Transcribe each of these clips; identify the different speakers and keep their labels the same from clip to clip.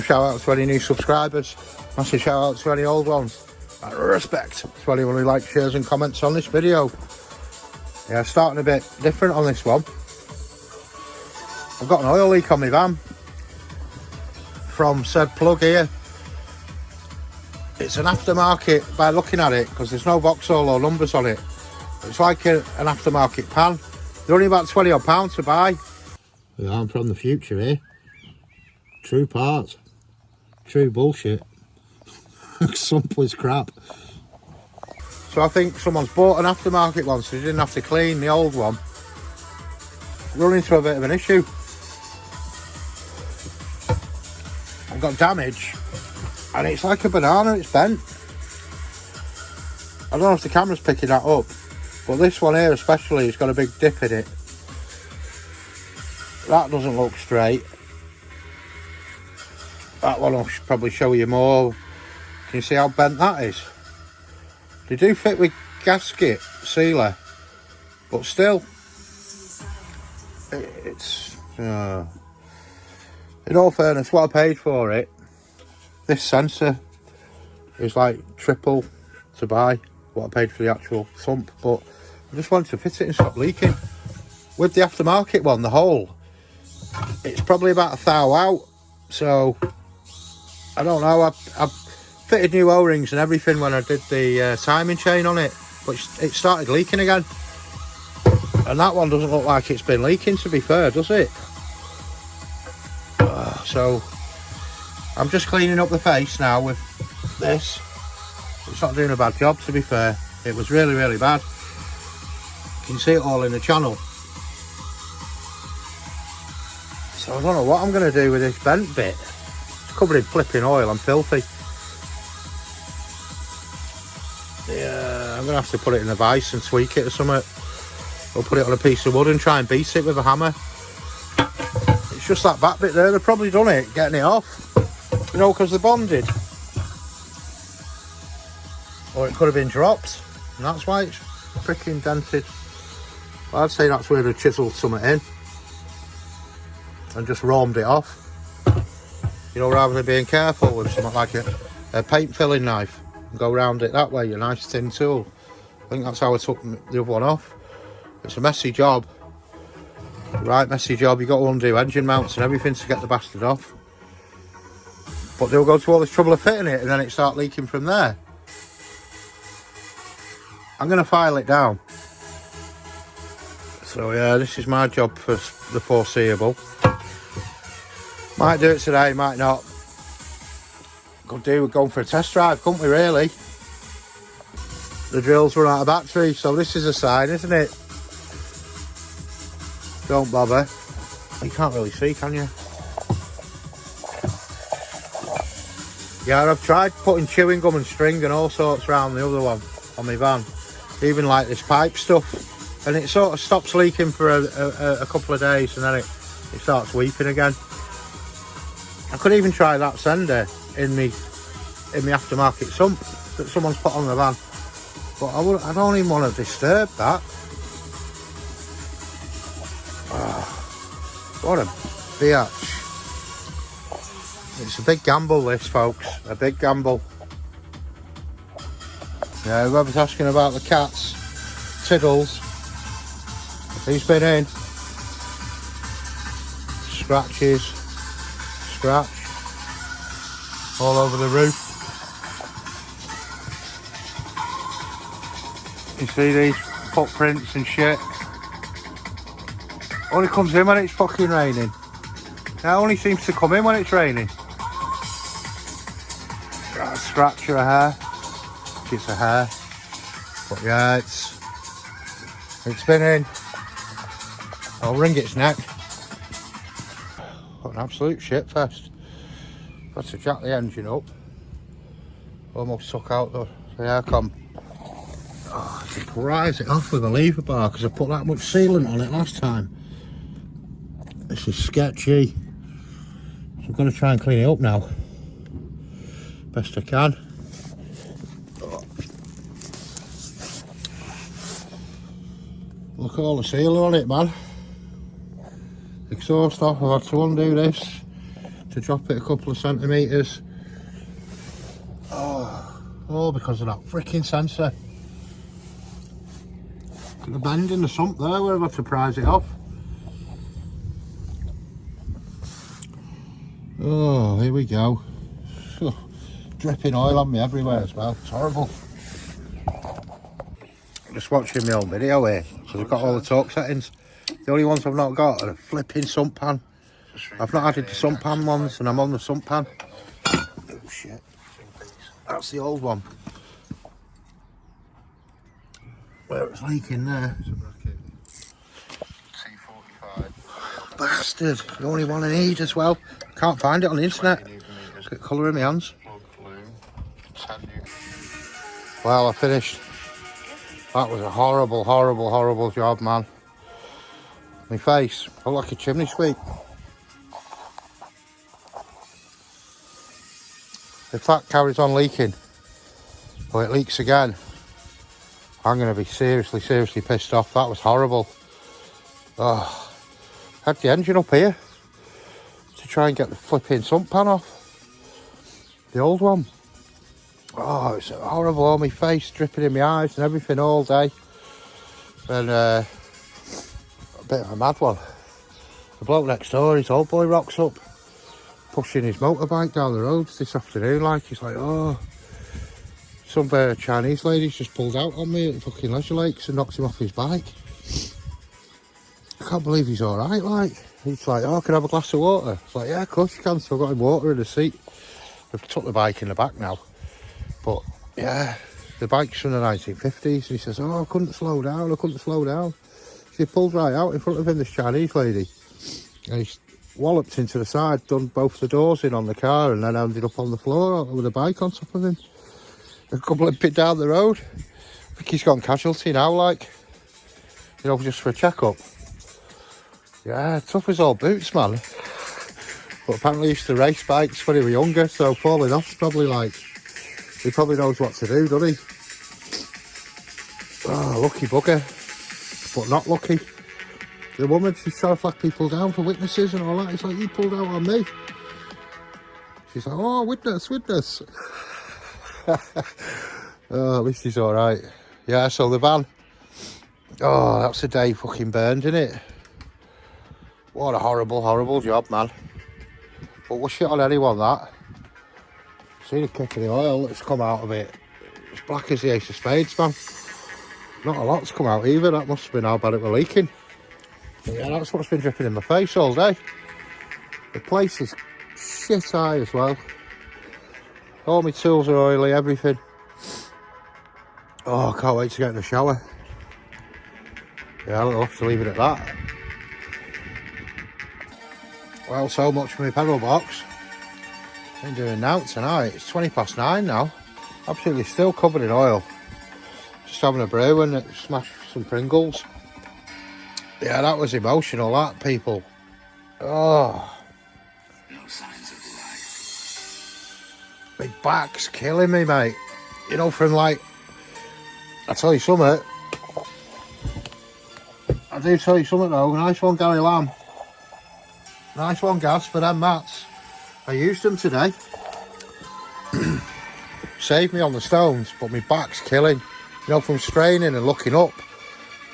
Speaker 1: Shout out to any new subscribers. Massive shout out to any old ones. And respect to anyone who likes, shares and comments on this video. Yeah, starting a bit different on this one. I've got an oil leak on my van from said plug here. It's an aftermarket by looking at it, because there's no Vauxhall or numbers on it. It's like an aftermarket pan. They're only about £20 odd to buy. Yeah, I'm from the future here. True parts. True bullshit. Someplace crap. So I think someone's bought an aftermarket one, so they didn't have to clean the old one. Run into a bit of an issue. I've got damage, and it's like a banana, it's bent. I don't know if the camera's picking that up, but this one here especially has got a big dip in it. That doesn't look straight. That one will probably show you more. Can you see how bent that is? They do fit with gasket sealer, but still, it's in all fairness, what I paid for it, this sensor is like triple to buy what I paid for the actual sump, but I just wanted to fit it and stop leaking. With the aftermarket one, the hole, it's probably about 1 thou out, so I don't know. I fitted new O-rings and everything when I did the timing chain on it, but it started leaking again. And that one doesn't look like it's been leaking, to be fair, does it? So I'm just cleaning up the face now with this. It's not doing a bad job, to be fair. It was really, really bad. You can see it all in the channel. So I don't know what I'm going to do with this bent bit. It's covered in flipping oil and filthy. Yeah, I'm going to have to put it in a vice and tweak it or something. Or put it on a piece of wood and try and beat it with a hammer. It's just that back bit there. They've probably done it, getting it off. You know, because they're bonded. Or it could have been dropped. And that's why it's freaking dented. Well, I'd say that's where they chiseled something in. And just roamed it off. You know, rather than being careful with something like a paint filling knife. And go around it that way, a nice thin tool. I think that's how I took the other one off. It's a messy job. Right, messy job. You've got to undo engine mounts and everything to get the bastard off. But they'll go to all this trouble of fitting it and then it start leaking from there. I'm going to file it down. So yeah, this is my job for the foreseeable. Might do it today, might not. Could do with going for a test drive, couldn't we, really? The drill's run out of battery, so this is a sign, isn't it? Don't bother. You can't really see, can you? Yeah, I've tried putting chewing gum and string and all sorts around the other one on my van. Even like this pipe stuff. And it sort of stops leaking for a couple of days and then it starts weeping again. I could even try that sender in the aftermarket sump that someone's put on the van. But I don't even want to disturb that. What a biatch. It's a big gamble, this, folks. A big gamble. Yeah, whoever's asking about the cats, Tiddles, he's been in. Scratches. Scratch. All over the roof. You see these footprints and shit? Only comes in when it's fucking raining. It only seems to come in when it's raining. Got a scratch or a hair. It's a hair. But yeah, it's been in. I'll wring its neck. What an absolute shit fest. Got to jack the engine up. Almost took out the aircon. Oh, I should prise it off with a lever bar because I put that much sealant on it last time. This is sketchy. So I'm going to try and clean it up now. Best I can. Look at all the sealer on it, man. Exhaust off, I've had to undo this. to drop it a couple of centimetres. Oh, because of that freaking sensor. Look at the bend in the sump there where I've had to prise it off. Oh, here we go. Dripping oil on me everywhere as well. It's horrible. Just watching my own video here, so I've got all the torque settings. The only ones I've not got are a flipping sump pan. I've not added the sump pan ones, and I'm on the sump pan. Oh shit. That's the old one. Where it's leaking there. Bastard. The only one I need as well. Can't find it on the internet. Look at the colour in my hands. Well, I finished. That was a horrible, horrible, horrible job, man. My face looked like a chimney sweep. If that carries on leaking, or it leaks again, I'm going to be seriously, seriously pissed off. That was horrible. Oh, had the engine up here to try and get the flipping sump pan off. The old one. Oh, it's horrible. All my face dripping in my eyes and everything all day. And a bit of a mad one. The bloke next door, his old boy rocks up, pushing his motorbike down the road this afternoon. Like, he's like, oh, some Chinese lady's just pulled out on me at the fucking Leisure Lakes and knocked him off his bike. I can't believe he's all right. Like, he's like, oh, can I have a glass of water? It's like, yeah, of course you can. So I've got him water in the seat. I've took the bike in the back now. But yeah, the bike's from the 1950s. And he says, oh, I couldn't slow down. She pulled right out in front of him, this Chinese lady. And he walloped into the side, done both the doors in on the car, and then ended up on the floor with a bike on top of him. A couple limping down the road. I think he's gone casualty now, like, you know, just for a checkup. Yeah, tough as all boots, man. But apparently he used to race bikes when he was younger, so falling off's probably like, he probably knows what to do, doesn't he? Oh, lucky bugger. But not lucky. The woman, she's trying to flag people down for witnesses and all that. It's like, you pulled out on me. She's like, oh, witness. Oh, at least he's all right. Yeah, so the van. Oh, that's a day fucking burned, isn't it? What a horrible, horrible job, man. But we'll shit on anyone, that. See the kick of the oil that's come out of it. It's black as the ace of spades, man. Not a lot's come out either. That must have been how bad it was leaking. But yeah, that's what's been dripping in my face all day. The place is shit high as well. All my tools are oily, everything. Oh, I can't wait to get in the shower. Yeah, I'll have to leave it at that. Well, so much for my pedal box. Been doing now tonight. It's 9:20 now. Absolutely still covered in oil. Just having a brew and smashed some Pringles. Yeah, that was emotional, that, people. Oh. No signs of life. My back's killing me, mate. You know, from like, I tell you something. I do tell you something though. Nice one, Gary Lamb. Nice one, Gaz, for them mats. I used them today. Saved me on the stones, but my back's killing. You know, from straining and looking up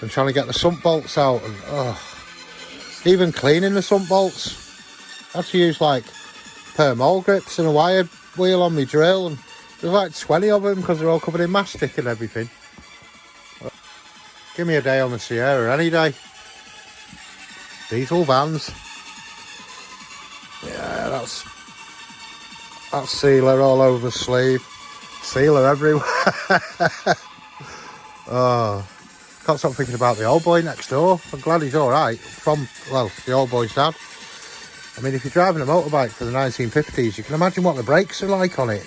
Speaker 1: and trying to get the sump bolts out. And even cleaning the sump bolts. I had to use like permol grips and a wire wheel on my drill. And there's like 20 of them because they're all covered in mastic and everything. Give me a day on the Sierra, any day. Diesel vans. Yeah, that's sealer all over the sleeve. Sealer everywhere. Oh, can't stop thinking about the old boy next door. I'm glad he's all right. From, well, the old boy's dad. I mean, if you're driving a motorbike for the 1950s, you can imagine what the brakes are like on it.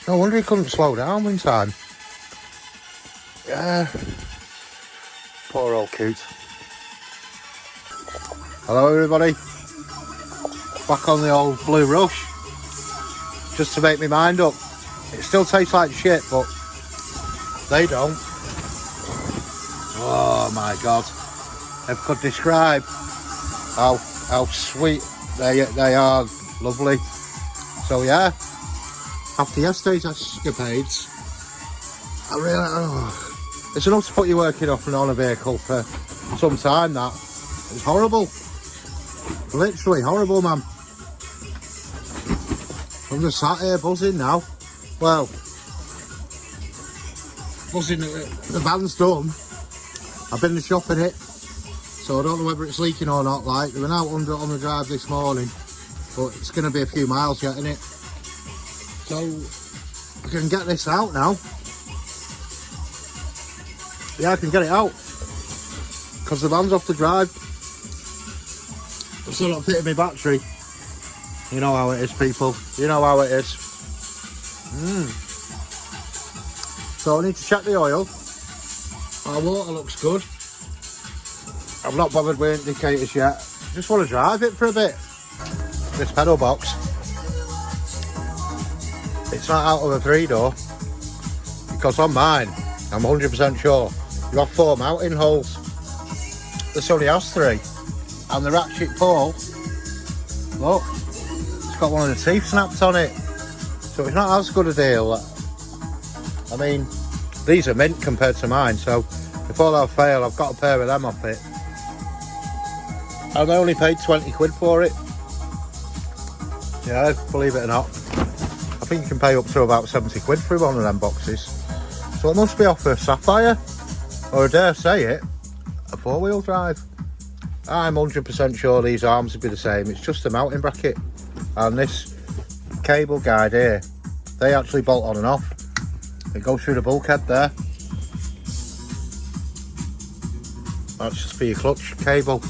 Speaker 1: No wonder he couldn't slow down in time. Yeah. Poor old coot. Hello, everybody. Back on the old Blue Rush. Just to make my mind up. It still tastes like shit, but they don't. Oh my God. If I could describe how sweet they are Lovely. So yeah, after yesterday's escapades, I really, it's enough to put you working off and on a vehicle for some time. That it's horrible, literally horrible, man. I'm just sat here buzzing now. Well, buzzing. The van's done. I've been in the shop in it, so I don't know whether it's leaking or not. Like, they went out on the drive this morning, but it's going to be a few miles getting it. So I can get this out now. Yeah, I can get it out because the van's off the drive. I'm still not fitting my battery. You know how it is, people. You know how it is. So I need to check the oil. Our water looks good. I've not bothered with indicators yet. Just want to drive it for a bit. This pedal box, it's not out of a 3-door, because on mine, I'm 100% sure, you have 4 mounting holes. This only has 3. And the ratchet pole, look, it's got one of the teeth snapped on it. So it's not as good a deal. I mean, these are mint compared to mine, so if all else fail, I've got a pair of them off it. And I only paid 20 quid for it. Yeah, believe it or not. I think you can pay up to about 70 quid for one of them boxes. So it must be off a Sapphire, or I dare say it, a 4-wheel drive. I'm 100% sure these arms would be the same. It's just a mounting bracket. And this cable guide here, they actually bolt on and off. It goes through the bulkhead there. That's just for your clutch cable.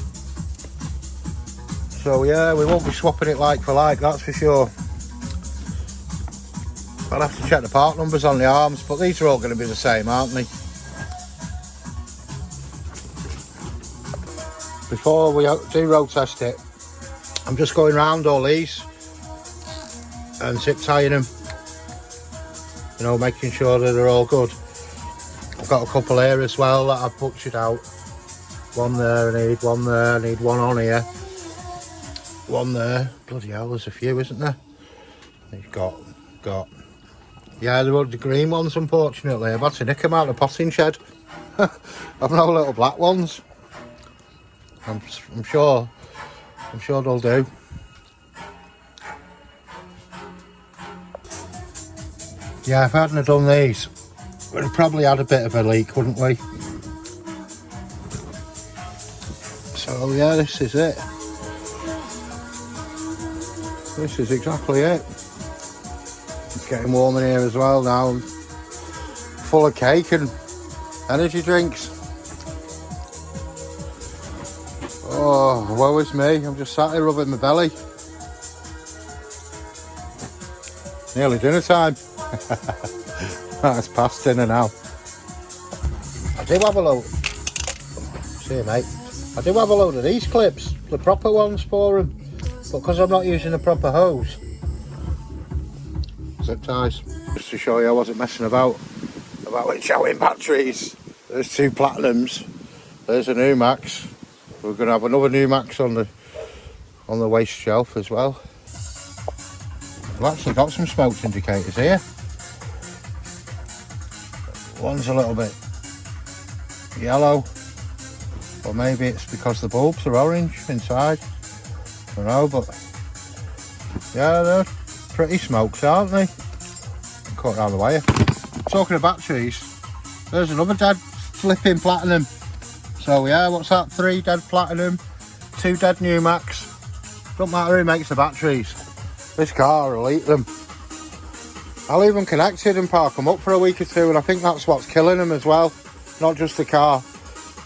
Speaker 1: So yeah, we won't be swapping it like for like, that's for sure. I'll have to check the part numbers on the arms, but these are all going to be the same, aren't they? Before we do road test it, I'm just going round all these and zip tying them, you know, making sure that they're all good. I've got a couple here as well that I've butchered out. One there, I need one there, I need one on here, one there. Bloody hell, there's a few, isn't there? You've got. Yeah, there were the green ones, unfortunately. I've had to nick them out of the potting shed. I've no little black ones. I'm sure they'll do. Yeah, if I hadn't have done these, we'd have probably had a bit of a leak, wouldn't we? So yeah, this is it. This is exactly it. It's getting warm in here as well now. Full of cake and energy drinks. Oh, woe is me. I'm just sat here rubbing my belly. Nearly dinner time. It's past dinner now. I do have a load. See you, mate. I do have a load of these clips, the proper ones for them. But because I'm not using the proper hose, zip ties. Just to show you I wasn't messing about with shouting batteries. There's 2 platinums. There's a new Max. We're going to have another new Max on the waste shelf as well. I've actually got some smokes indicators here. One's a little bit yellow, or maybe it's because the bulbs are orange inside. I don't know, but yeah, they're pretty smokes, aren't they? Cut around the wire. Talking of batteries, there's another dead flipping platinum. So yeah, what's that? 3 dead platinum, 2 dead new Max. Don't matter who makes the batteries, this car will eat them. I'll leave them connected and park them up for a week or 2, and I think that's what's killing them as well. Not just the car,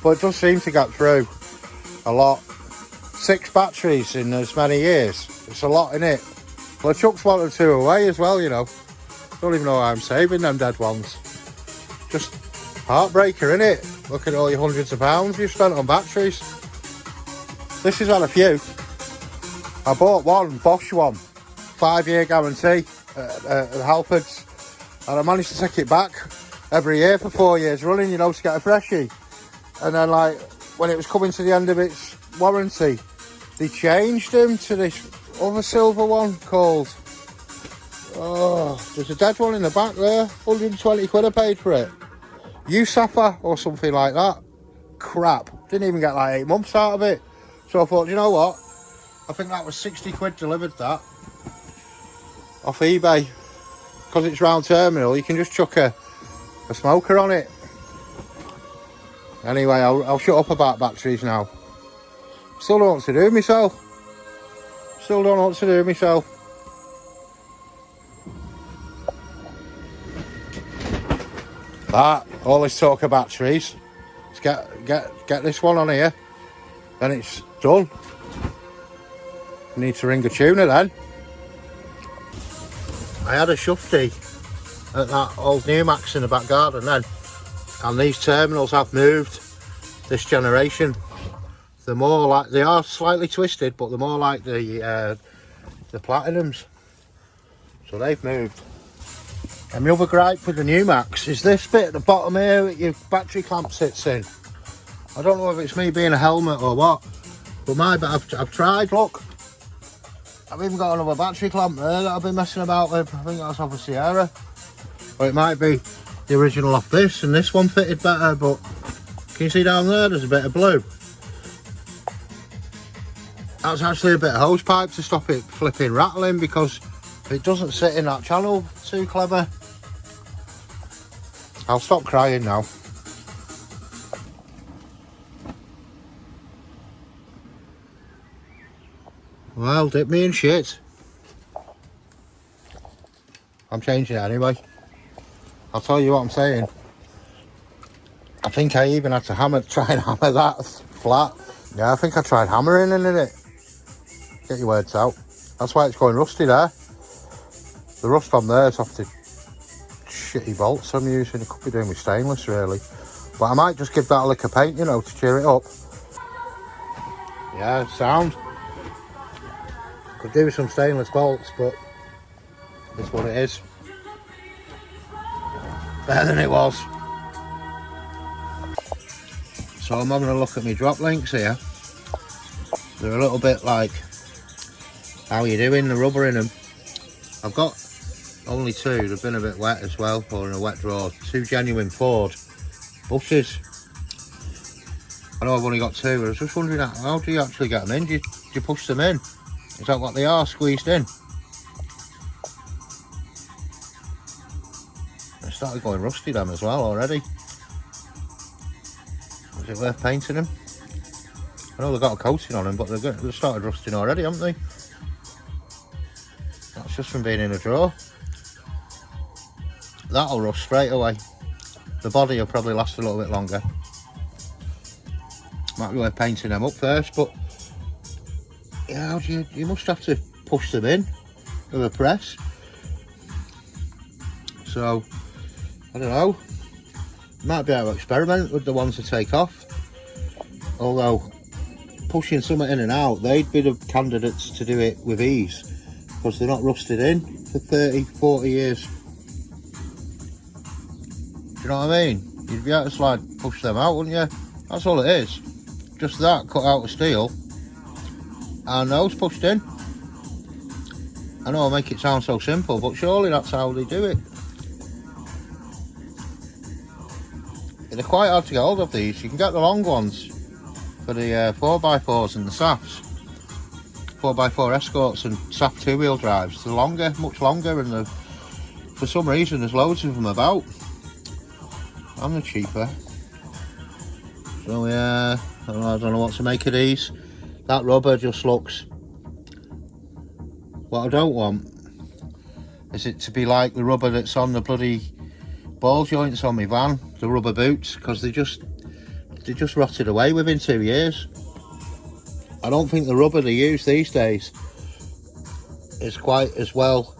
Speaker 1: but it does seem to get through a lot. 6 batteries in as many years, it's a lot, innit? Well, I chucked 1 or 2 away as well, you know. Don't even know why I'm saving them dead ones. Just heartbreaker, innit? Look at all your hundreds of pounds you've spent on batteries. This has had a few. I bought one, Bosch one, 5-year guarantee at Halfords, and I managed to take it back every year for 4 years running, you know, to get a freshie. And then, like, when it was coming to the end of its warranty, they changed them to this other silver one called... Oh, there's a dead one in the back there. 120 quid I paid for it. USAPA or something like that. Crap. Didn't even get like 8 months out of it. So I thought, you know what? I think that was 60 quid delivered that. Off eBay. Because it's round terminal, you can just chuck a smoker on it. Anyway, I'll shut up about batteries now. Still don't know what to do myself. Still don't know what to do myself. That, all this talk of batteries. Let's get this one on here. Then it's done. Need to ring a tuner then. I had a shufty at that old Newmax in the back garden then. And these terminals have moved this generation. They're more like, they are slightly twisted, but they're more like the Platinums. So they've moved. And the other gripe with the Newmax is this bit at the bottom here that your battery clamp sits in. I don't know if it's me being a helmet or what, but I've tried, look. I've even got another battery clamp there that I've been messing about with. I think that's off a Sierra. Or it might be the original off this, and this one fitted better, but can you see down there, there's a bit of blue. That's actually a bit of hose pipe to stop it flipping rattling, because it doesn't sit in that channel too clever. I'll stop crying now. Well, dip me in shit. I'm changing it anyway. I'll tell you what I'm saying. I think I even had to try and hammer that flat. Yeah, I think I tried hammering in it. Get your words out. That's why it's going rusty there. The rust on there is off the shitty bolts I'm using. It could be doing with stainless really. But I might just give that a lick of paint, you know, to cheer it up. Yeah, sound. Could do with some stainless bolts, but it's what it is. Better than it was. So I'm having a look at my drop links here. They're a little bit like, how you doing, the rubber in them. I've got only two, they've been a bit wet as well, or in a wet drawer. 2 genuine Ford buses. I know I've only got 2, but I was just wondering, how do you actually get them in? Do you push them in? Is that what they are, squeezed in? They started going rusty them as well already. Is it worth painting them? I know they've got a coating on them, but they've started rusting already, haven't they? That's just from being in a drawer. That'll rust straight away. The body will probably last a little bit longer. Might be worth painting them up first, but yeah, you must have to push them in with a press. So I don't know. Might be able to experiment with the ones to take off. Although pushing something in and out, they'd be the candidates to do it with ease, because they're not rusted in for 30, 40 years. Do you know what I mean? You'd be able to push them out, wouldn't you? That's all it is. Just that, cut out of steel and those pushed in. I know I make it sound so simple, but surely that's how they do it. They're quite hard to get hold of, these. You can get the long ones for the 4x4s and the SAFs. 4x4 Escorts and SAF 2-wheel drives. They're longer, much longer, and for some reason there's loads of them about. And they're cheaper. So yeah, I don't know what to make of these. That rubber just looks... What I don't want is it to be like the rubber that's on the bloody ball joints on my van, the rubber boots, because they just rotted away within 2 years. I don't think the rubber they use these days is quite as well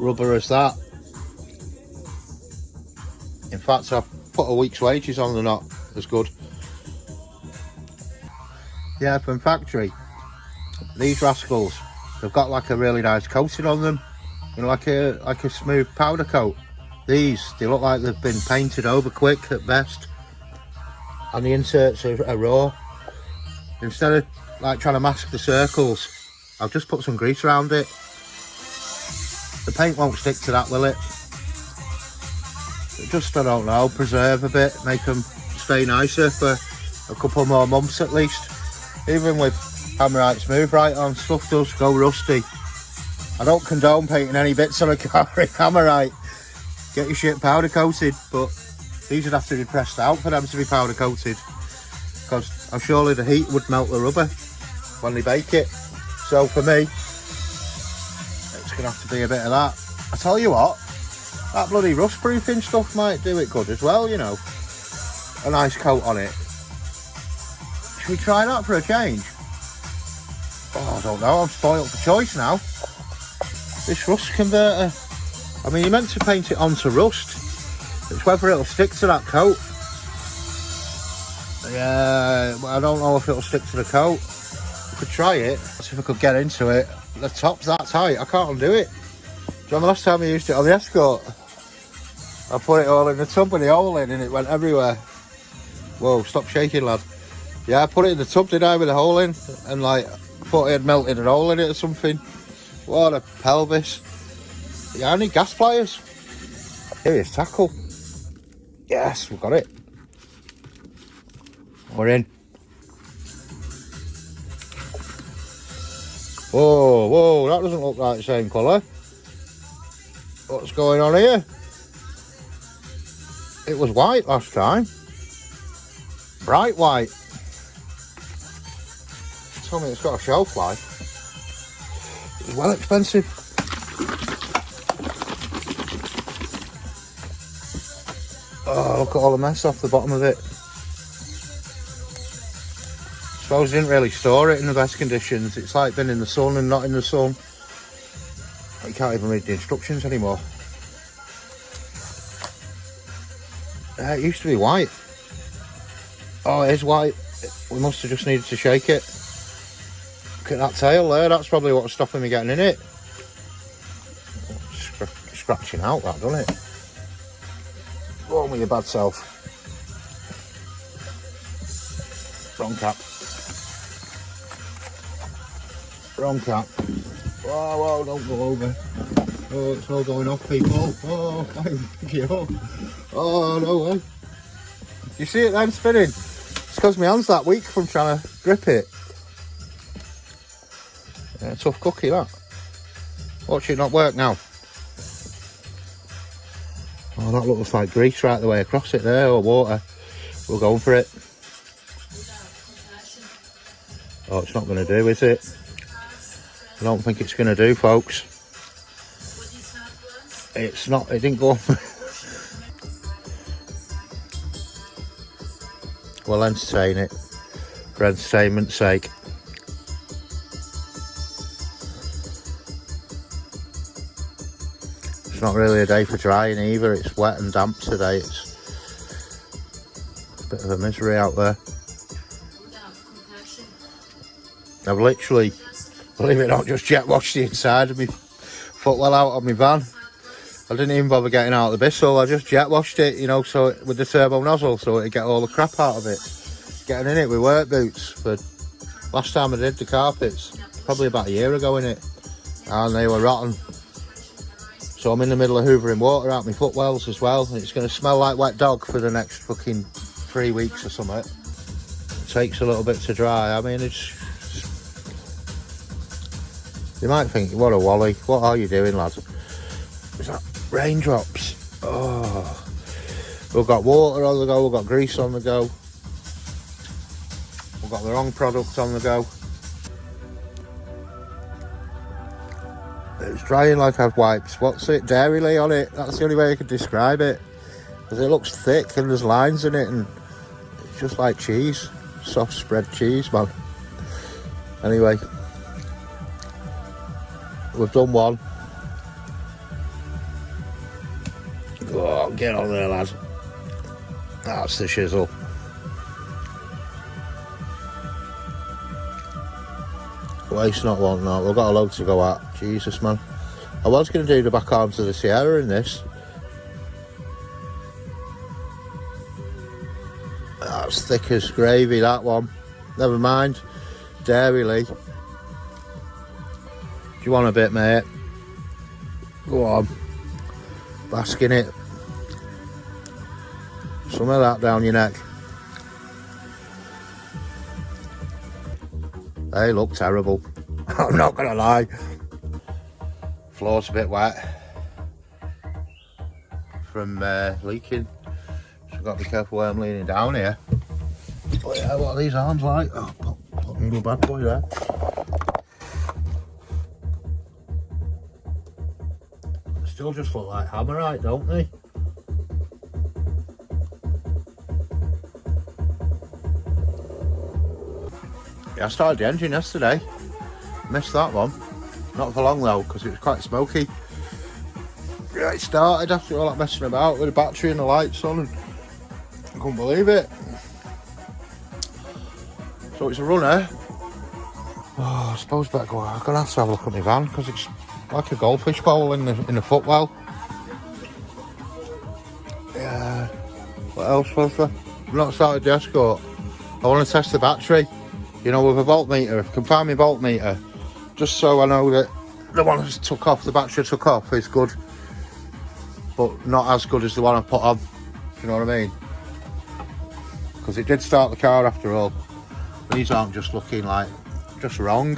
Speaker 1: rubber as that. In fact, I've put a week's wages on, they're not as good. Yeah, from factory, these rascals, they've got like a really nice coating on them, you know, like a smooth powder coat. These, they look like they've been painted over quick at best, and the inserts are raw. Instead of like trying to mask the circles I'll just put some grease around it. The paint won't stick to that, will it? Just, I don't know, preserve a bit, make them stay nicer for a couple more months at least. Even with Hammerite Smooth Right on, stuff does go rusty. I don't condone painting any bits on a car in Hammerite. Get your shit powder coated, but these would have to be pressed out for them to be powder coated, because surely the heat would melt the rubber when they bake it. So for me, it's going to have to be a bit of that. I tell you what, that bloody rust proofing stuff might do it good as well, you know. A nice coat on it. Should we try that for a change? Oh, I don't know, I'm spoiled for choice now. This rust converter, I mean, you're meant to paint it onto rust. It's whether it'll stick to that coat. Yeah, I don't know if it'll stick to the coat. We could try it, see if I could get into it. The top's that tight, I can't undo it. Do you remember last time I used it on the Escort? I put it all in the tub with the hole in and it went everywhere. Whoa, stop shaking, lad. Yeah, I put it in the tub, did I, with the hole in? And like, I thought it had melted a hole in it or something. What a pelvis. Yeah, I need gas pliers. Serious tackle. Yes, we've got it. We're in. Whoa, whoa, that doesn't look like the same colour. What's going on here? It was white last time. Bright white. Tell me it's got a shelf life. It's well expensive. Oh, look at all the mess off the bottom of it. Suppose I didn't really store it in the best conditions. It's like been in the sun and not in the sun. You can't even read the instructions anymore. It used to be white. Oh, it is white. We must have just needed to shake it. Look at that tail there. That's probably what's stopping me getting in it. Scratching out that, doesn't it? Go on with your bad self. Wrong cap. Wrong cap. Whoa, whoa, don't go over. Oh, it's all going off, people. Oh, thank you. Oh, no way. You see it then spinning? It's because my hand's that weak from trying to grip it. Yeah, tough cookie, that. Watch it not work now. Oh, that looks like grease right the way across it there, or water. We're going for it. Oh, it's not going to do, is it? I don't think it's going to do, folks. It's not, it didn't go on. We'll entertain it, for entertainment's sake. It's not really a day for drying either, it's wet and damp today. It's a bit of a misery out there. I've literally, believe it or not, just jet washed the inside of my footwell out of my van. I didn't even bother getting out of the bissel, I just jet washed it, you know, so with the turbo nozzle, so it'd get all the crap out of it. Getting in it with work boots. But last time I did the carpets, probably about a year ago in it, and they were rotten. So I'm in the middle of hoovering water out my footwells as well, and it's going to smell like wet dog for the next fucking 3 weeks or something. It takes a little bit to dry. I mean, it's... You might think, what a wally, what are you doing, lad? Is that raindrops? Oh, we've got water on the go, we've got grease on the go, we've got the wrong product on the go. It's drying like I've wiped, what's it, dairy on it? That's the only way I could describe it, because it looks thick and there's lines in it and it's just like cheese, soft spread cheese, man. Anyway, we've done one. Oh, get on there, lad. That's the shizzle. Waste not, want not. We've got a load to go at. Jesus, man. I was going to do the back arms of the Sierra in this. That's thick as gravy, that one. Never mind. Dairy. Do you want a bit, mate? Go on. Bask in it. Some of that down your neck. They look terrible. I'm not gonna lie. Floor's a bit wet from leaking. So I've got to be careful where I'm leaning down here. But yeah, what are these arms like? Oh, put me little bad boy there. They still just look like hammerite, don't they? Yeah, I started the engine yesterday. Missed that one. Not for long though, because it was quite smoky. Yeah, it started after all that messing about with the battery and the lights on, and I couldn't believe it. So it's a runner. Oh, I suppose better go. I'm gonna have to have a look at my van because it's like a goldfish bowl in the footwell. Yeah. What else, Foster? I've not started the Escort. I want to test the battery. You know, with a voltmeter. If I can find my voltmeter, just so I know that the one that took off, the battery took off, is good, but not as good as the one I put on. You know what I mean? Because it did start the car after all. These aren't just looking like just wrong.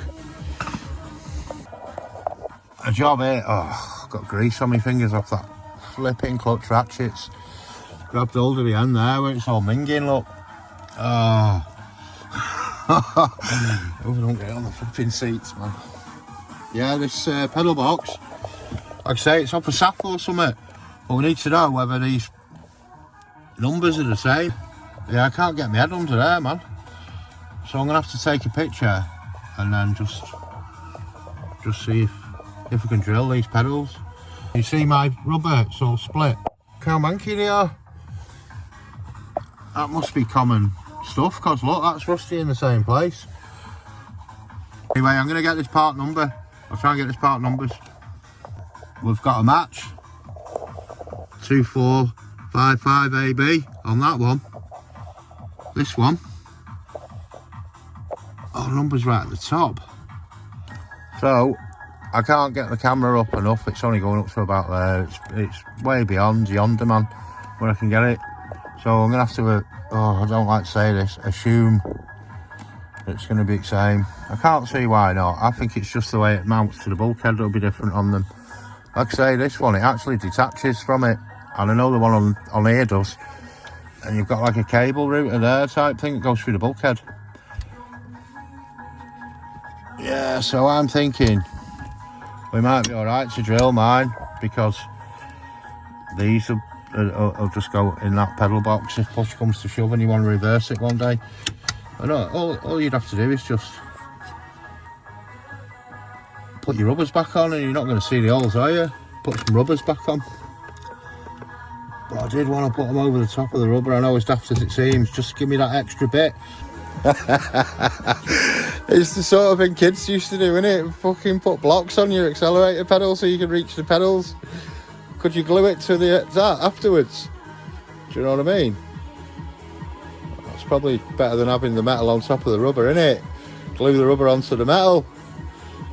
Speaker 1: A job here. Oh, got grease on my fingers off that flipping clutch ratchets. Grabbed hold of the end there where it's all minging. Look. Oh. Oh, don't get on the flipping seats, man. Yeah, this pedal box, like I say, it's off a SAP or something, but we need to know whether these numbers are the same. Yeah, I can't get my head under there, man. So I'm gonna have to take a picture and then just see if we can drill these pedals. You see my rubber, it's all split. Look how manky they are. That must be common stuff, because look, that's rusty in the same place. Anyway, I'm going to get this part number. I'll try and get this part numbers. We've got a match. 2455AB on that one. This one. Oh, number's right at the top. So, I can't get the camera up enough. It's only going up to about there. It's way beyond yonder, man, where I can get it. So I'm going to have to, I don't like to say this, assume it's going to be the same. I can't see why not. I think it's just the way it mounts to the bulkhead that'll be different on them. Like I say, this one, it actually detaches from it. And I know the one on here does. And you've got like a cable router there type thing that goes through the bulkhead. Yeah, so I'm thinking we might be alright to drill mine, because these will just go in that pedal box if push comes to shove and you want to reverse it one day. I know, all you'd have to do is just put your rubbers back on, and you're not going to see the holes, are you? Put some rubbers back on. But I did want to put them over the top of the rubber. I know as daft as it seems, just give me that extra bit. It's the sort of thing kids used to do, isn't it? Fucking put blocks on your accelerator pedal so you can reach the pedals. Could you glue it to that afterwards? Do you know what I mean? That's probably better than having the metal on top of the rubber, isn't it? Glue the rubber onto the metal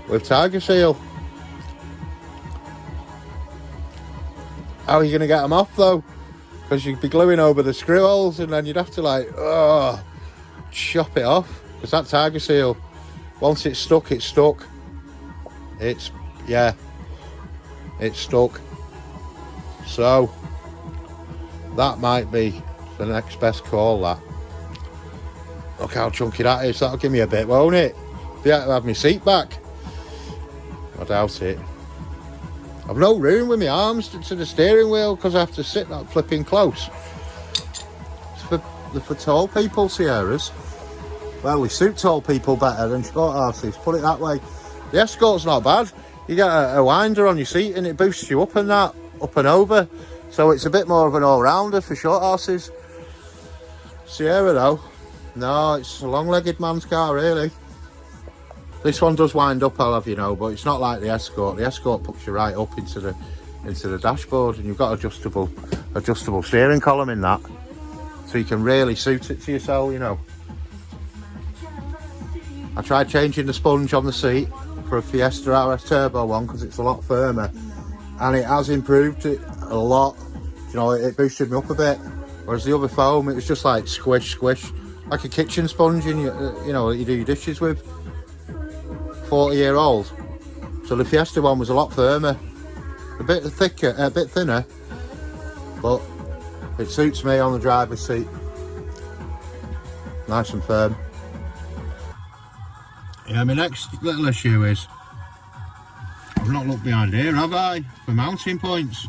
Speaker 1: with Tiger Seal. How are you going to get them off though? Because you'd be gluing over the screw holes, and then you'd have to chop it off. Because that Tiger Seal, once it's stuck, it's stuck. It's stuck. So that might be the next best call, that. Look how chunky that is. That'll give me a bit, won't it? Be able to have my seat back. I doubt it. I've no room with my arms to the steering wheel because I have to sit that flipping close. It's for tall people, Sierras. Well, we suit tall people better than short arses, put it that way. The Escort's not bad. You get a winder on your seat and it boosts you up and that, up and over. So it's a bit more of an all-rounder for short arses. Sierra though, no, it's a long-legged man's car really. This one does wind up, I'll have you know, but it's not like the Escort. The Escort puts you right up into the dashboard, and you've got adjustable steering column in that, so you can really suit it to yourself, you know. I tried changing the sponge on the seat for a Fiesta or a turbo one because it's a lot firmer, and it has improved it a lot. You know, it boosted me up a bit, whereas the other foam, it was just like squish, like a kitchen sponge in your, you know, that you do your dishes with. 40-year-old. So the Fiesta one was a lot firmer, a bit thicker, a bit thinner, but it suits me on the driver's seat. Nice and firm. Yeah, my next little issue is I've not looked behind here, have I? For mounting points.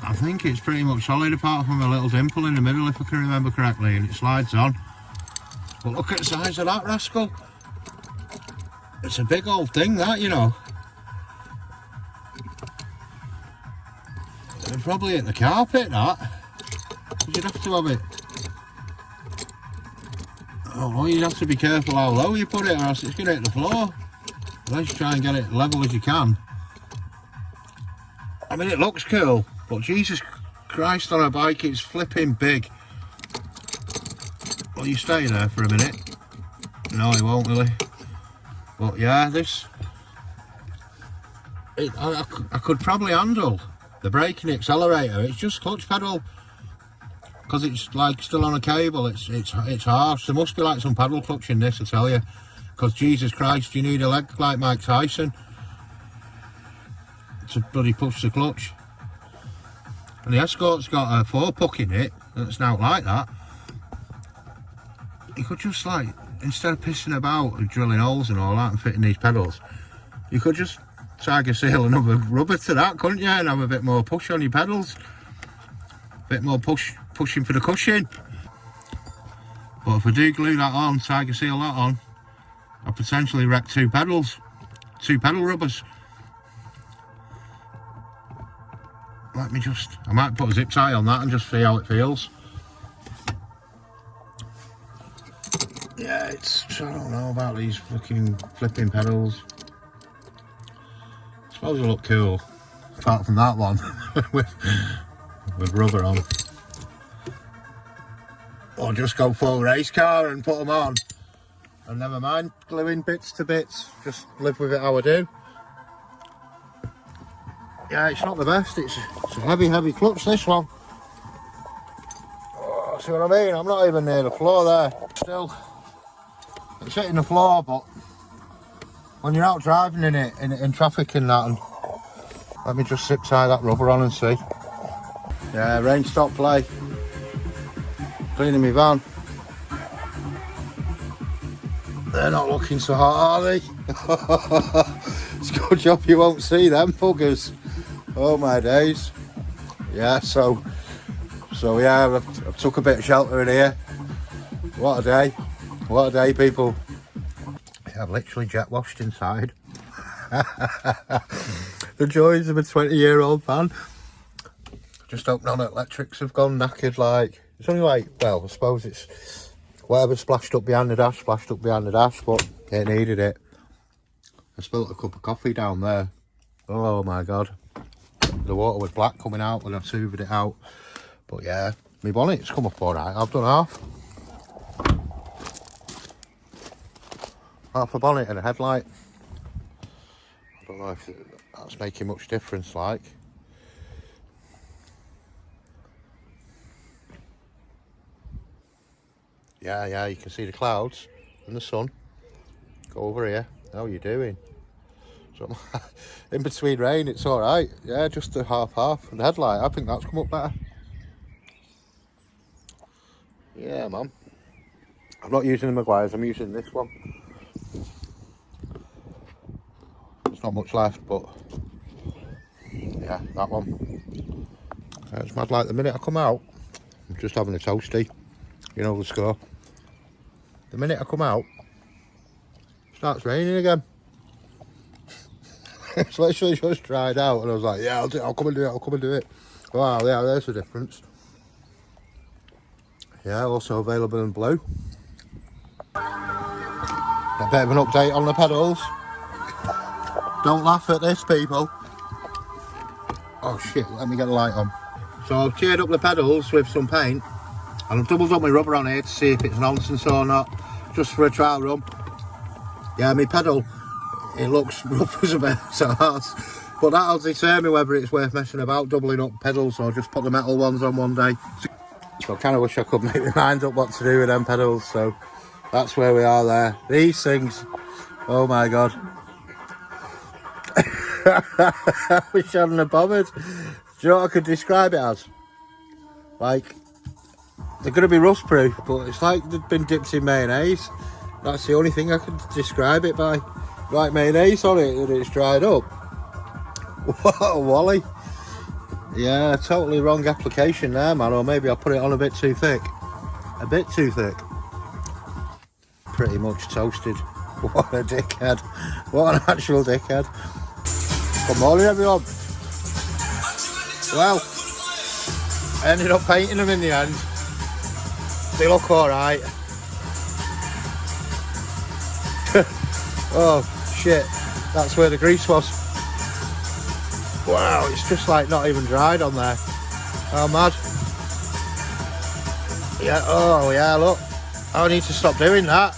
Speaker 1: I think it's pretty much solid apart from a little dimple in the middle, if I can remember correctly, and it slides on. But look at the size of that rascal. It's a big old thing, that, you know. It'd probably hit the carpet, that. You'd have to have it. Oh, you'd have to be careful how low you put it, or else it's going to hit the floor. At least try and get it level as you can. I mean, it looks cool, but Jesus Christ, on a bike, it's flipping big. Will you stay there for a minute? No, he won't, will he? But yeah, this... I could probably handle the brake and accelerator. It's just clutch pedal. Because it's like still on a cable, it's harsh. There must be like some paddle clutch in this, I tell you. Because Jesus Christ, you need a leg like Mike Tyson to bloody push the clutch. And the Escort's got a 4-puck in it, that's not like that. You could just like, instead of pissing about and drilling holes and all that and fitting these pedals, you could just tiger seal another rubber to that, couldn't you? And have a bit more push on your pedals. A bit more pushing for the cushion. But if I do glue that on, tiger seal that on, I'll potentially wreck 2 pedal rubbers. Let me just, I might put a zip tie on that and just see how it feels. Yeah, it's, I don't know about these fucking flipping pedals. I suppose they look cool, apart from that one with rubber on. Or just go full race car and put them on. And never mind gluing bits to bits, just live with it how I do. Yeah, it's not the best, it's a heavy clutch, this one. Oh, see what I mean? I'm not even near the floor there. Still, it's hitting the floor, but when you're out driving in it, in traffic and that, and let me just zip tie that rubber on and see. Yeah, rain stop play. Cleaning my van. They're not looking so hot, are they? It's a good job you won't see them buggers. Oh my days. Yeah, so yeah, I've took a bit of shelter in here. What a day. What a day, people. Yeah, I've literally jet washed inside. The joys of a 20-year-old van. Just hoping on electrics have gone knackered, like. It's only like, well, I suppose it's whatever splashed up behind the dash, but it needed it. I spilled a cup of coffee down there. Oh my God. The water was black coming out when I hoovered it out. But yeah, my bonnet's come up all right. I've done half a bonnet and a headlight. I don't know if that's making much difference, like. Yeah, you can see the clouds and the sun. Go over here. How are you doing? So, in between rain, it's all right. Yeah, just a half. And the headlight, I think that's come up better. Yeah, man. I'm not using the Maguires, I'm using this one. There's not much left, but yeah, that one. It's mad, like the minute I come out, I'm just having a toasty. You know the score. The minute I come out, it starts raining again. It's literally just dried out, and I was like, yeah, I'll come and do it. Wow, yeah, there's the difference. Yeah, also available in blue. A bit of an update on the pedals. Don't laugh at this, people. Oh shit, let me get the light on. So I've cheered up the pedals with some paint, and I've doubled up my rubber on here to see if it's nonsense or not, just for a trial run. Yeah, my pedal, it looks rough as a bit's arse, but that'll determine whether it's worth messing about doubling up pedals or just put the metal ones on one day. So I kind of wish I could make my mind up what to do with them pedals, so that's where we are there. These things, oh my god. I wish I hadn't have bothered. Do you know what I could describe it as? Like, they're going to be rust proof, but it's like they've been dipped in mayonnaise. That's the only thing I could describe it by. Like mayonnaise on it and it's dried up. What a wally. Yeah, totally wrong application there, man. Or maybe I put it on a bit too thick. A bit too thick. Pretty much toasted. What a dickhead. What an actual dickhead. Good morning, everyone. Well, I ended up painting them in the end. They look alright. Oh shit, that's where the grease was. Wow, it's just like not even dried on there. How mad. Yeah, oh yeah, look. I need to stop doing that.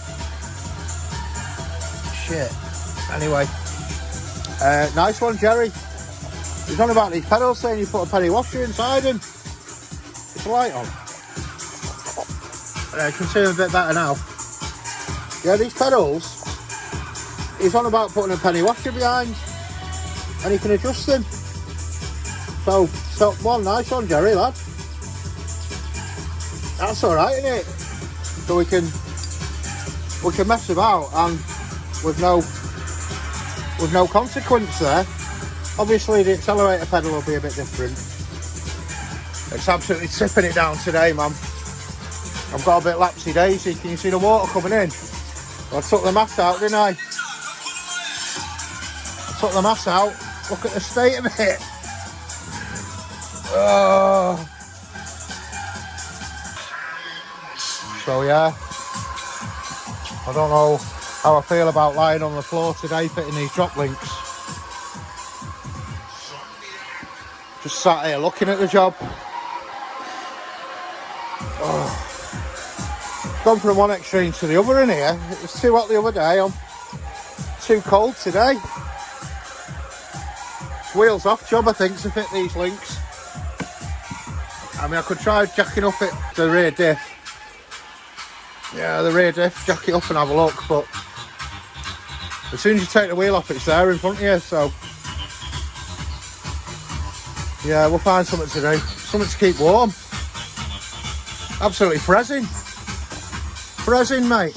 Speaker 1: Shit. Anyway, nice one, Jerry. He's on about these pedals saying you put a penny washer inside them. It's the light on. I can see them a bit better now. Yeah, these pedals, he's on about putting a penny washer behind and he can adjust them. So one, nice one, Jerry, lad. That's alright, isn't it? So we can mess about and with no consequence there. Obviously the accelerator pedal will be a bit different. It's absolutely tipping it down today, man. I've got a bit lapsy daisy. Can you see the water coming in? I took the mat out, didn't I? Took the mat out. Look at the state of it. Oh. So yeah, I don't know how I feel about lying on the floor today fitting these drop links. Just sat here looking at the job. Oh. Gone from one extreme to the other in here. It was too hot the other day. I'm too cold today. It's wheels off job, I think, to fit these links. I mean, I could try jacking up the rear diff. Yeah, the rear diff, jack it up and have a look, but as soon as you take the wheel off, it's there in front of you, so yeah, we'll find something to do. Something to keep warm. Absolutely freezing. Freezing, mate.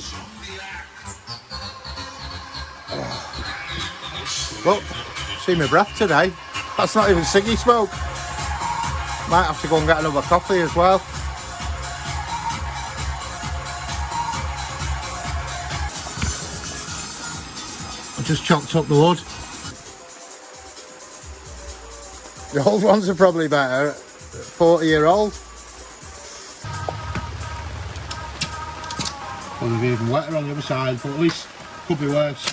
Speaker 1: Look, see my breath today. That's not even ciggy smoke. Might have to go and get another coffee as well. I just chopped up the wood. The old ones are probably better. 40-year-old. Probably even wetter on the other side, but at least could be worse.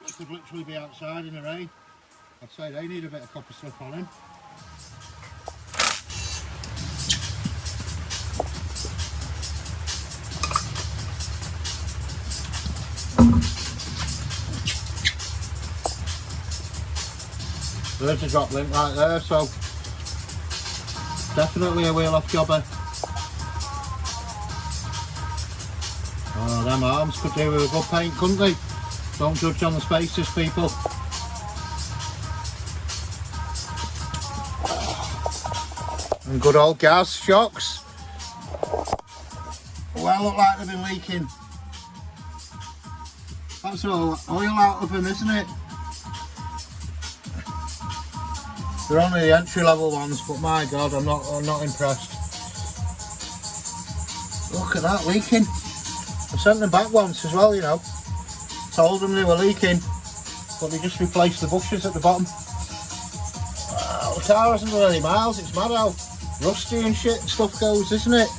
Speaker 1: It could literally be outside in the rain. I'd say they need a bit of copper stuff on him. There's a drop link right there, so definitely a wheel off jobber. Oh, them arms could do with a good paint, couldn't they? Don't judge on the spaces, people. And good old gas shocks. Well, look like they've been leaking. That's all oil out of them, isn't it? They're only the entry-level ones, but my God, I'm not impressed. Look at that leaking. I sent them back once as well, you know. Told them they were leaking, but they just replaced the bushes at the bottom. Wow, the car hasn't done any miles. It's mad how rusty and shit and stuff goes, isn't it?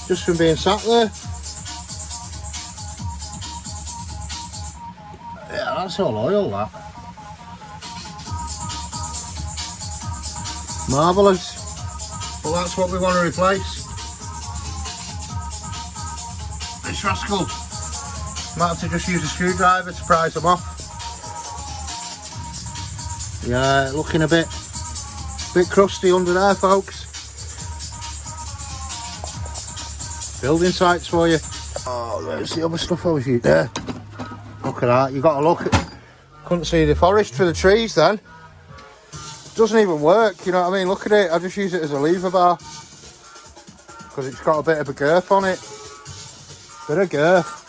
Speaker 1: Just from being sat there. Yeah, that's all oil, that. Marvellous. Well, that's what we want to replace. This rascal. Might have to just use a screwdriver to prise them off. Yeah, looking a bit crusty under there, folks. Building sites for you. Oh, there's the other stuff over here. There. Look at that. You got to look. Couldn't see the forest for the trees then. Doesn't even work, you know what I mean? Look at it. I just use it as a lever bar because it's got a bit of a girth on it. Bit of girth.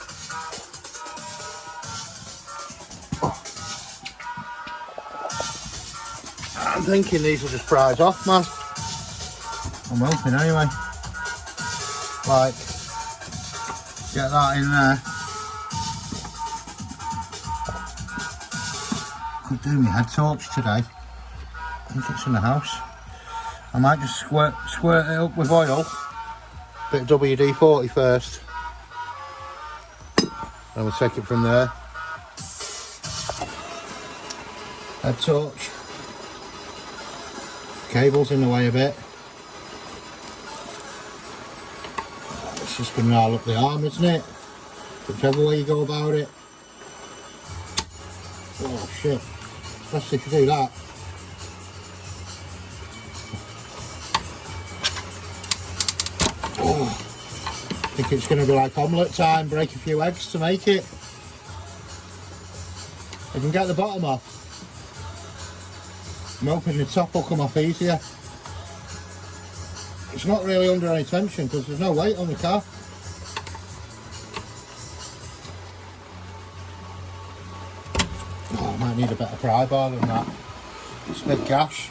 Speaker 1: I'm thinking these will just prise off, man. I'm hoping anyway. Like, get that in there. Could do my head torch today. I think it's in the house. I might just squirt it up with oil. Bit of WD-40 first. And we'll take it from there. Head torch. Cable's in the way a bit. It's just going to roll up the arm, isn't it? Whichever way you go about it. Oh shit. Especially if you do that. Oh. I think it's going to be like omelette time. Break a few eggs to make it. I can get the bottom off. I'm hoping the top will come off easier. It's not really under any tension because there's no weight on the car. Oh, I might need a better pry bar than that. It's a bit gash.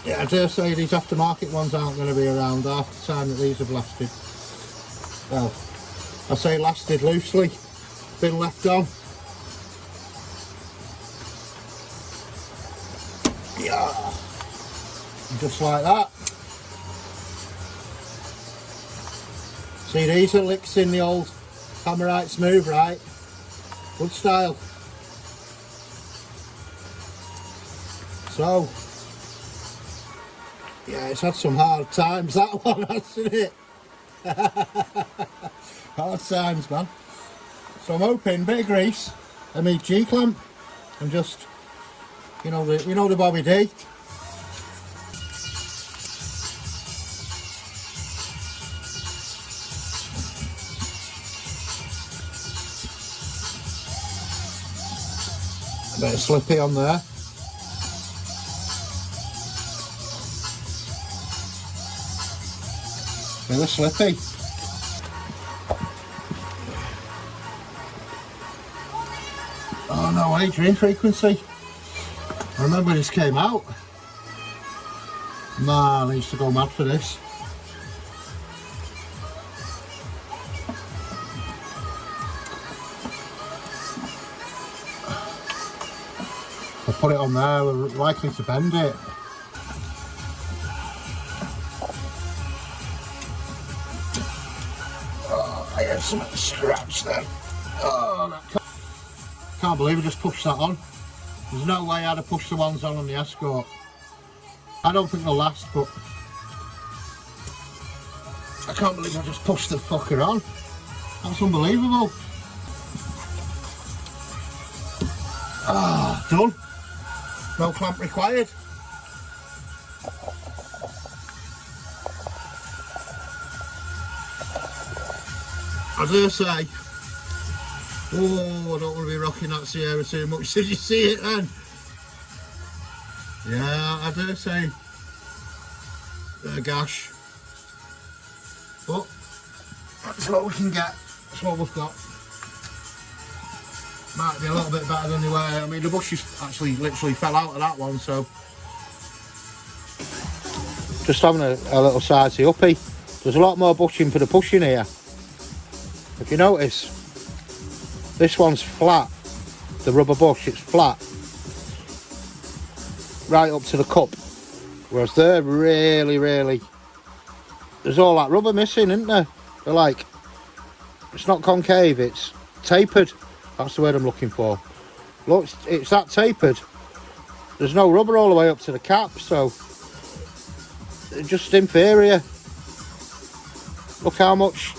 Speaker 1: Yeah, I dare say these aftermarket ones aren't going to be around half the time that these have lasted. Well, I say lasted loosely, been left on. Yeah, just like that. See, these are licks in the old Hammerite Smooth, right? Good style. So, yeah, it's had some hard times, that one, hasn't it? Hard times, man. So I'm hoping bit of grease, a me G-clamp, and just, you know the Bobby D. A bit of slippy on there. Bit of slippy. Oh no, way, drain frequency. I remember when this came out. Man, I used to go mad for this. If I put it on there, we're likely to bend it. Oh, I had some scratch there. Oh, can't believe I just pushed that on. There's no way I'd have pushed the ones on the Escort. I don't think they'll last, but I can't believe I just pushed the fucker on. That's unbelievable. Ah, done. No clamp required. I dare say, oh, I don't want to be rocking that Sierra too much. Did you see it then? Yeah, I dare say, a gash. But that's what we can get. That's what we've got. Might be a little bit better than they were. I mean, the bushes actually literally fell out of that one, so. Just having a little sidey uppie. There's a lot more bushing for the pushing here. If you notice, this one's flat. The rubber bush, it's flat. Right up to the cup. Whereas they're really, there's all that rubber missing, isn't there? They're like, it's not concave, it's tapered. That's the word I'm looking for. Look, it's that tapered. There's no rubber all the way up to the cap, so they're just inferior. Look how much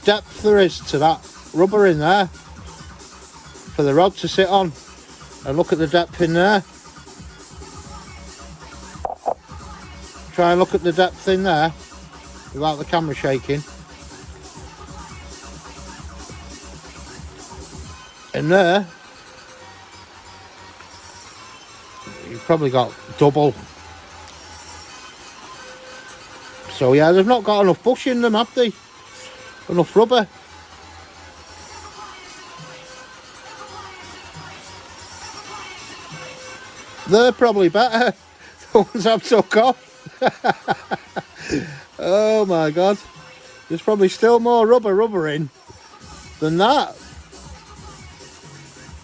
Speaker 1: depth there is to that rubber in there for the rod to sit on, and look at the depth in there. Try and look at the depth in there without the camera shaking. In there, you've probably got double. So yeah, they've not got enough bush in them, have they? Enough rubber. They're probably better. The ones I've took off. Oh my god. There's probably still more rubber in than that.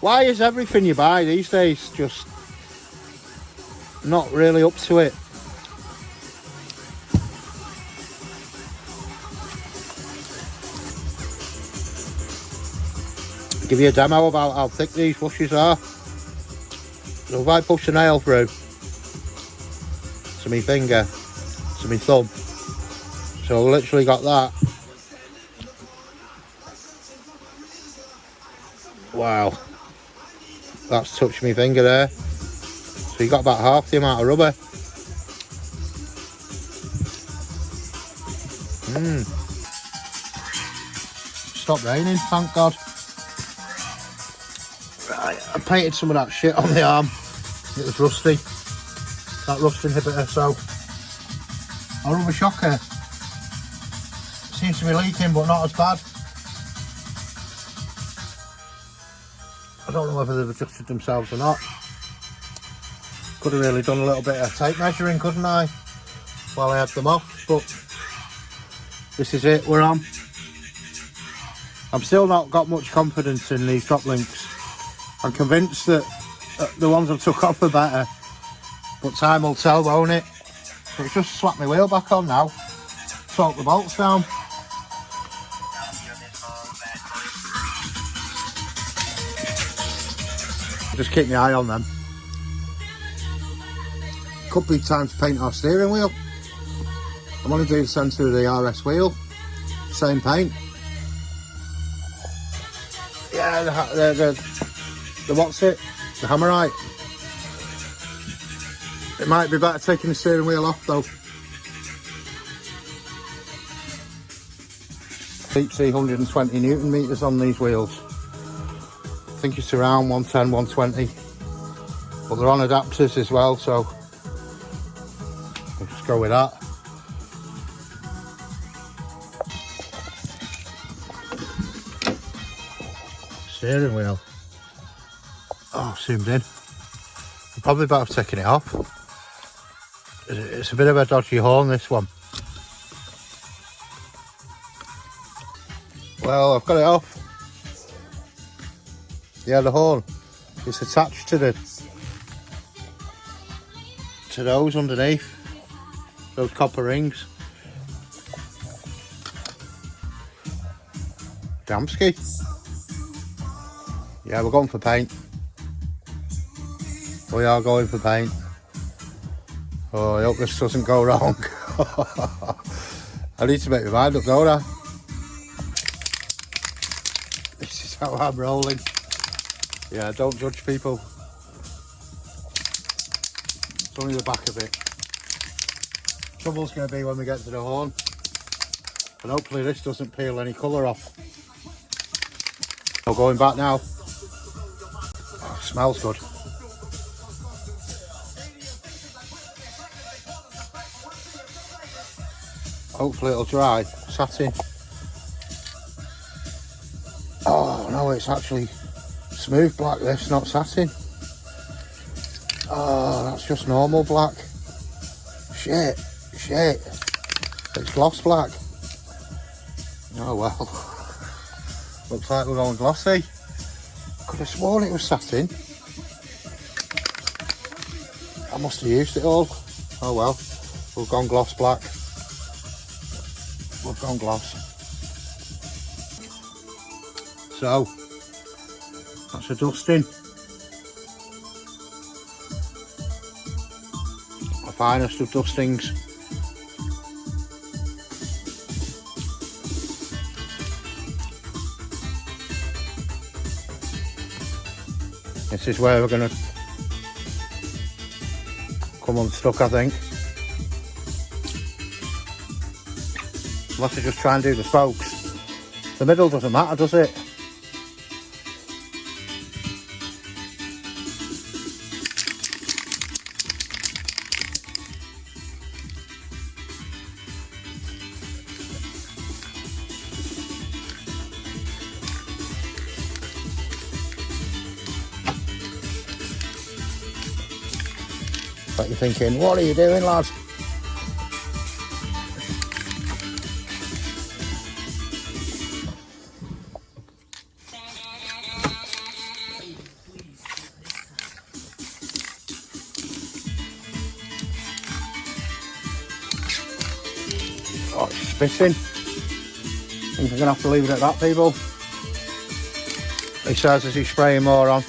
Speaker 1: Why is everything you buy these days just not really up to it? Give you a demo about how thick these bushes are. So if I push a nail through to my finger, to my thumb, so I've literally got that. Wow, that's touched my finger there. So you got about half the amount of rubber. Stopped raining, thank God. Right, I painted some of that shit on the arm. It was rusty. That rust inhibitor, so our rubber shocker seems to be leaking, but not as bad. I don't know whether they've adjusted themselves or not. Could have really done a little bit of tape measuring, couldn't I, while I had them off, but this is it, we're on. I'm still not got much confidence in these drop links. I'm convinced that the ones I've took off are better, but time will tell, won't it? So it's just slapped my wheel back on now, torque the bolts down. Just keep my eye on them. Could be time to paint our steering wheel. I want to do the centre of the RS wheel, same paint. Yeah, the what's it? The hammerite. It might be better taking the steering wheel off though. Deep sea 120 Newton meters on these wheels. I think it's around 110, 120. But they're on adapters as well, so we'll just go with that. Steering wheel. Oh, zoomed in. I'm probably better off taking it off. It's a bit of a dodgy horn, this one. Well, I've got it off. Yeah, the horn. It's attached to those underneath. Those copper rings. Damski. Yeah, we're going for paint. We are going for paint. Oh, I hope this doesn't go wrong. I need to make my mind up, don't I? This is how I'm rolling. Yeah, don't judge people. It's only the back of it. Trouble's going to be when we get to the horn. And hopefully this doesn't peel any colour off. So going back now. Oh, it smells good. Hopefully it'll dry. Satin. Oh no, it's actually smooth black, this, not satin. Oh, that's just normal black. Shit. It's gloss black. Oh well. Looks like we're going glossy. Could have sworn it was satin. I must have used it all. Oh well. We've gone gloss black. We've gone gloss. So, that's a dusting. The finest of dustings. This is where we're going to come unstuck, I think. We'll have to just try and do the spokes. The middle doesn't matter, does it? But you're thinking, what are you doing, lad? Oh, it's spitting. I think we're going to have to leave it at that, people. He says as he's spraying more on.